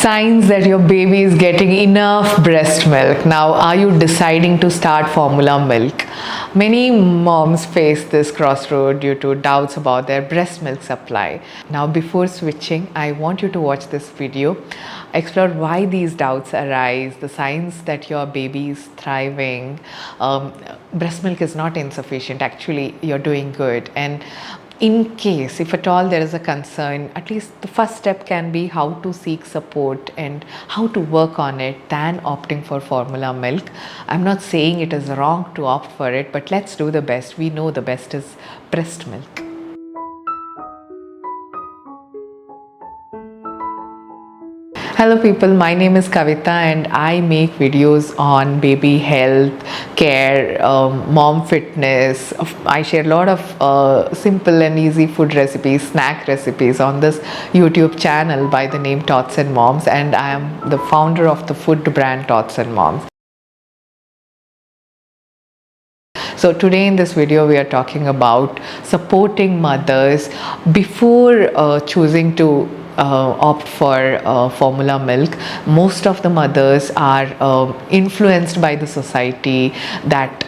Signs that your baby is getting enough breast milk. Now, are you deciding to start formula milk? Many moms face this crossroad due to doubts about their breast milk supply. Now, before switching, I want you to watch this video, explore why these doubts arise, the signs that your baby is thriving. Breast milk is not insufficient, actually, you're doing good. And in case, if at all there is a concern, at least the first step can be how to seek support and how to work on it than opting for formula milk. I'm not saying it is wrong to opt for it, but let's do the best. We know the best is breast milk. Hello people, my name is Kavita and I make videos on baby health, care, mom fitness. I share a lot of simple and easy food recipes, snack recipes on this YouTube channel by the name Tots and Moms, and I am the founder of the food brand Tots and Moms. So today in this video we are talking about supporting mothers before choosing to opt for formula milk. Most of the mothers are influenced by the society that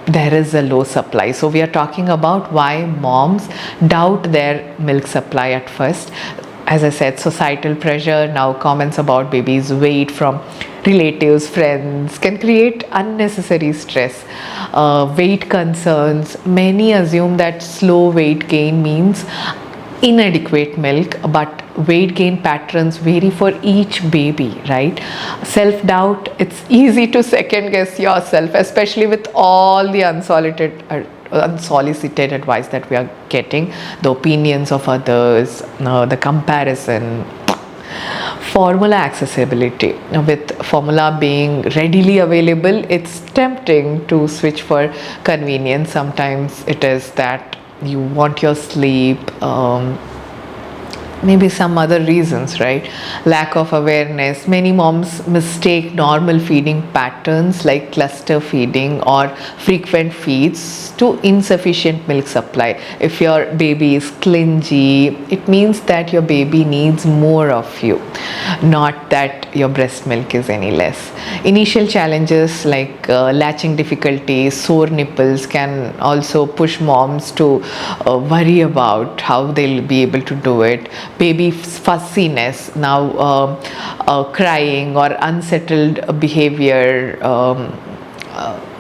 there is a low supply. So we are talking about why moms doubt their milk supply at first. As I said, societal pressure, now comments about baby's weight from relatives, friends can create unnecessary stress. Weight concerns, many assume that slow weight gain means inadequate milk, but weight gain patterns vary for each baby, right? Self-doubt, it's easy to second guess yourself, especially with all the unsolicited advice that we are getting, the opinions of others, the comparison. Formula accessibility, with formula being readily available, it's tempting to switch for convenience. Sometimes it is that you want your sleep, maybe some other reasons, right? Lack of awareness. Many moms mistake normal feeding patterns like cluster feeding or frequent feeds to insufficient milk supply. If your baby is clingy, it means that your baby needs more of you, not that your breast milk is any less. Initial challenges like latching difficulties, sore nipples can also push moms to worry about how they'll be able to do it. Baby fussiness, now crying or unsettled behavior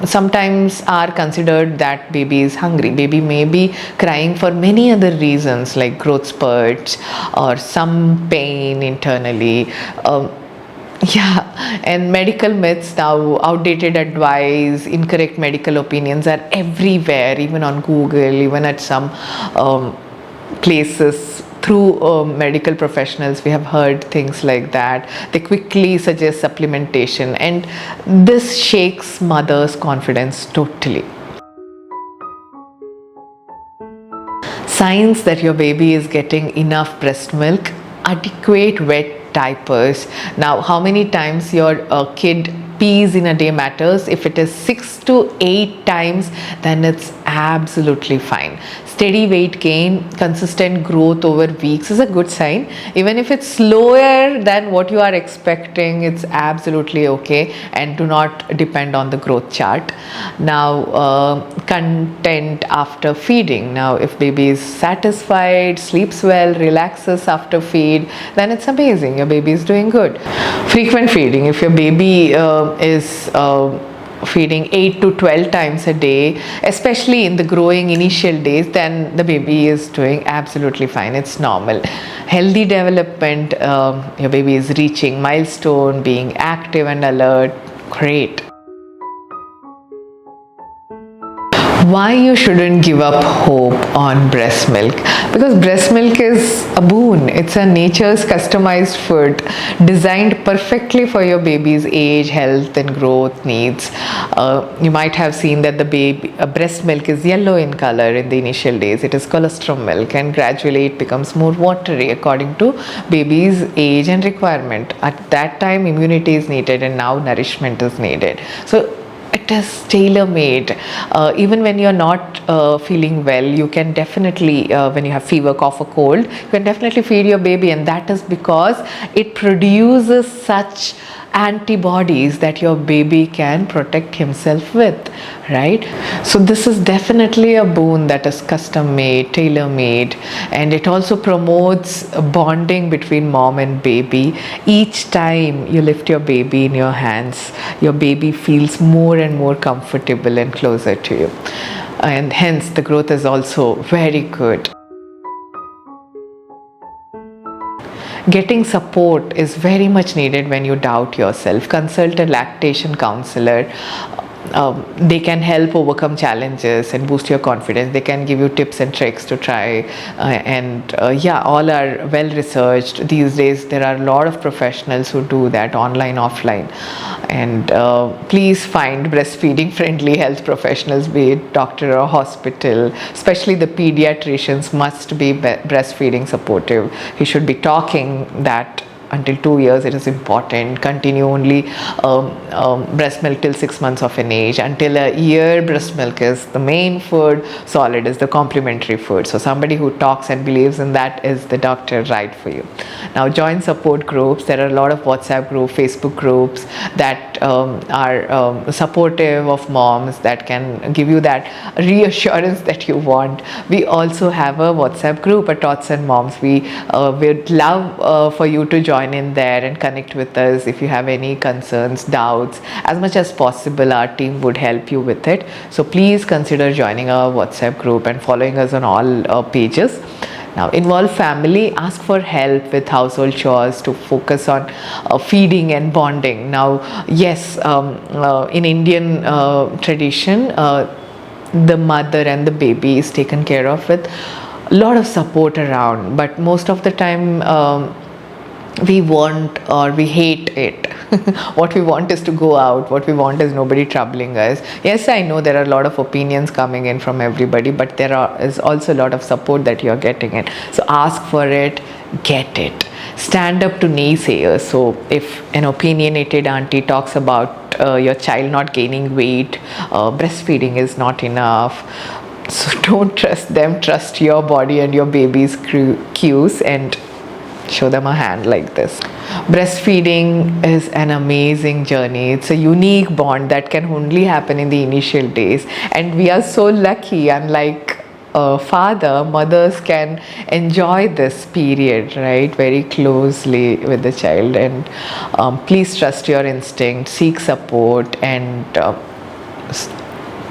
sometimes are considered that baby is hungry. Baby may be crying for many other reasons like growth spurts or some pain internally. And medical myths now, outdated advice, incorrect medical opinions are everywhere, even on Google, even at some places. Through medical professionals, we have heard things like that. They quickly suggest supplementation, and this shakes mothers' confidence totally. Signs that your baby is getting enough breast milk: adequate wet diapers. Now, how many times your kid pees in a day matters. If it is 6 to 8 times, then it's absolutely fine. Steady weight gain, consistent growth over weeks is a good sign. Even if it's slower than what you are expecting, it's absolutely okay, and do not depend on the growth chart. Now, content after feeding. Now, if baby is satisfied, sleeps well, relaxes after feed, then it's amazing. Your baby is doing good. Frequent feeding. If your baby is feeding 8 to 12 times a day, especially in the growing initial days, then the baby is doing absolutely fine. It's normal. Healthy development, your baby is reaching milestone, being active and alert, great. Why you shouldn't give up hope on breast milk? Because breast milk is a boon. It's a nature's customized food designed perfectly for your baby's age, health and growth needs. You might have seen that the breast milk is yellow in color in the initial days. It is colostrum milk, and gradually it becomes more watery according to baby's age and requirement. At that time, immunity is needed, and now nourishment is needed. So at that is tailor-made. Even when you're not feeling well, you can definitely, when you have fever, cough or cold, you can definitely feed your baby, and that is because it produces such antibodies that your baby can protect himself with, right? So this is definitely a boon that is custom made, tailor made, and it also promotes bonding between mom and baby. Each time you lift your baby in your hands, your baby feels more and more comfortable and closer to you, and hence the growth is also very good. Getting support is very much needed when you doubt yourself. Consult a lactation counselor. They can help overcome challenges and boost your confidence. They can give you tips and tricks to try, all are well researched. These days there are a lot of professionals who do that online, offline, and please find breastfeeding friendly health professionals, be it doctor or hospital. Especially the pediatricians must be breastfeeding supportive. He should be talking that until 2 years it is important. Continue only breast milk till 6 months of an age. Until a year, breast milk is the main food, solid is the complementary food. So somebody who talks and believes in that is the doctor right for you. Now join support groups. There are a lot of WhatsApp groups, Facebook groups that are supportive of moms, that can give you that reassurance that you want. We also have a WhatsApp group, a Tots and Moms. We would love for you to join in there and connect with us if you have any concerns, doubts. As much as possible, our team would help you with it. So please consider joining our WhatsApp group and following us on all pages. Now, involve family, ask for help with household chores to focus on feeding and bonding. Now, yes, in Indian tradition, the mother and the baby is taken care of with a lot of support around, but most of the time we want or we hate it. What we want is to go out. What we want is nobody troubling us. Yes, I know there are a lot of opinions coming in from everybody, but is also a lot of support that you're getting in. So ask for it, get it. Stand up to naysayers. So if an opinionated auntie talks about your child not gaining weight, breastfeeding is not enough, so don't trust them. Trust your body and your baby's cues and show them a hand like this. Breastfeeding is an amazing journey. It's a unique bond that can only happen in the initial days, and we are so lucky. Unlike father, mothers can enjoy this period, right, very closely with the child. And please trust your instinct, seek support, and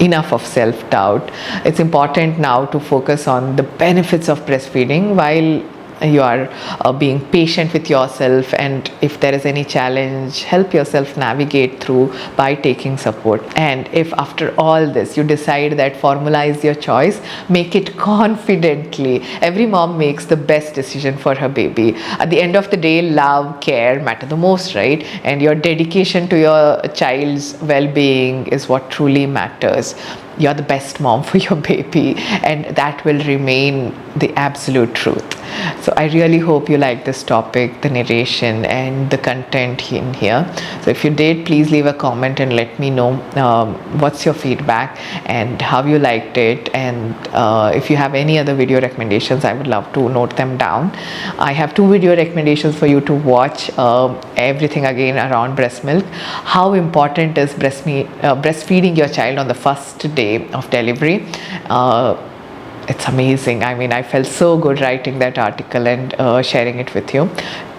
enough of self-doubt. It's important now to focus on the benefits of breastfeeding while you are being patient with yourself, and if there is any challenge, help yourself navigate through by taking support. And if after all this you decide that formula is your choice, make it confidently. Every mom makes the best decision for her baby. At the end of the day, love, care matter the most, right? And your dedication to your child's well-being is what truly matters. You're the best mom for your baby, and that will remain the absolute truth. So I really hope you like this topic, the narration and the content in here. So if you did, please leave a comment and let me know what's your feedback and how you liked it. And if you have any other video recommendations, I would love to note them down. I have 2 video recommendations for you to watch. Everything again around breast milk. How important is breastfeeding your child on the first day of delivery? It's amazing. I mean, I felt so good writing that article and sharing it with you.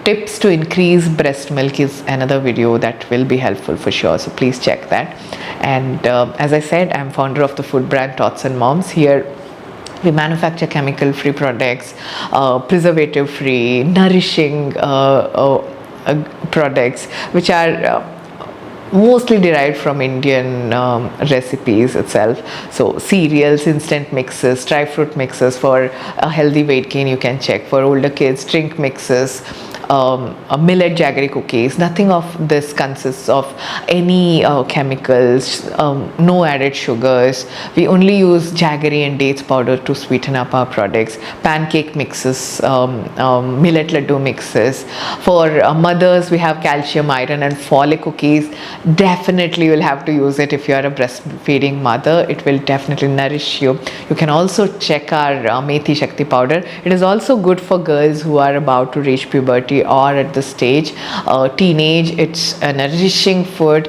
Tips to increase breast milk is another video that will be helpful for sure, so please check that. And as I said, I'm founder of the food brand Tots and Moms. Here we manufacture chemical free products, preservative free, nourishing products, which are mostly derived from Indian recipes itself. So cereals, instant mixes, dry fruit mixes for a healthy weight gain, you can check. For older kids, drink mixes, millet jaggery cookies. Nothing of this consists of any chemicals, no added sugars. We only use jaggery and dates powder to sweeten up our products. Pancake mixes, millet laddu mixes. For mothers, we have calcium, iron and folic cookies. Definitely will have to use it if you are a breastfeeding mother. It will definitely nourish you. You can also check our methi shakti powder. It is also good for girls who are about to reach puberty or at the stage teenage. It's a nourishing food.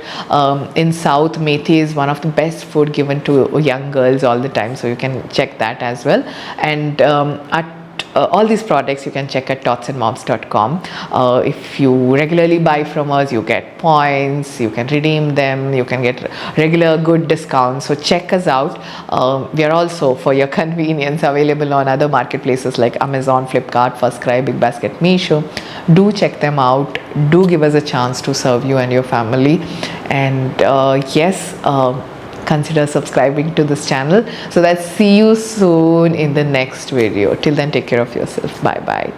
In South, methi is one of the best food given to young girls all the time, so you can check that as well. And all these products you can check at totsandmoms.com. If you regularly buy from us, you get points, you can redeem them, you can get regular good discounts. So check us out. We are also, for your convenience, available on other marketplaces like Amazon, Flipkart, FirstCry, Big Basket, Meesho. Do check them out. Do give us a chance to serve you and your family. And yes, consider subscribing to this channel. So let's see you soon in the next video. Till then, take care of yourself. Bye bye.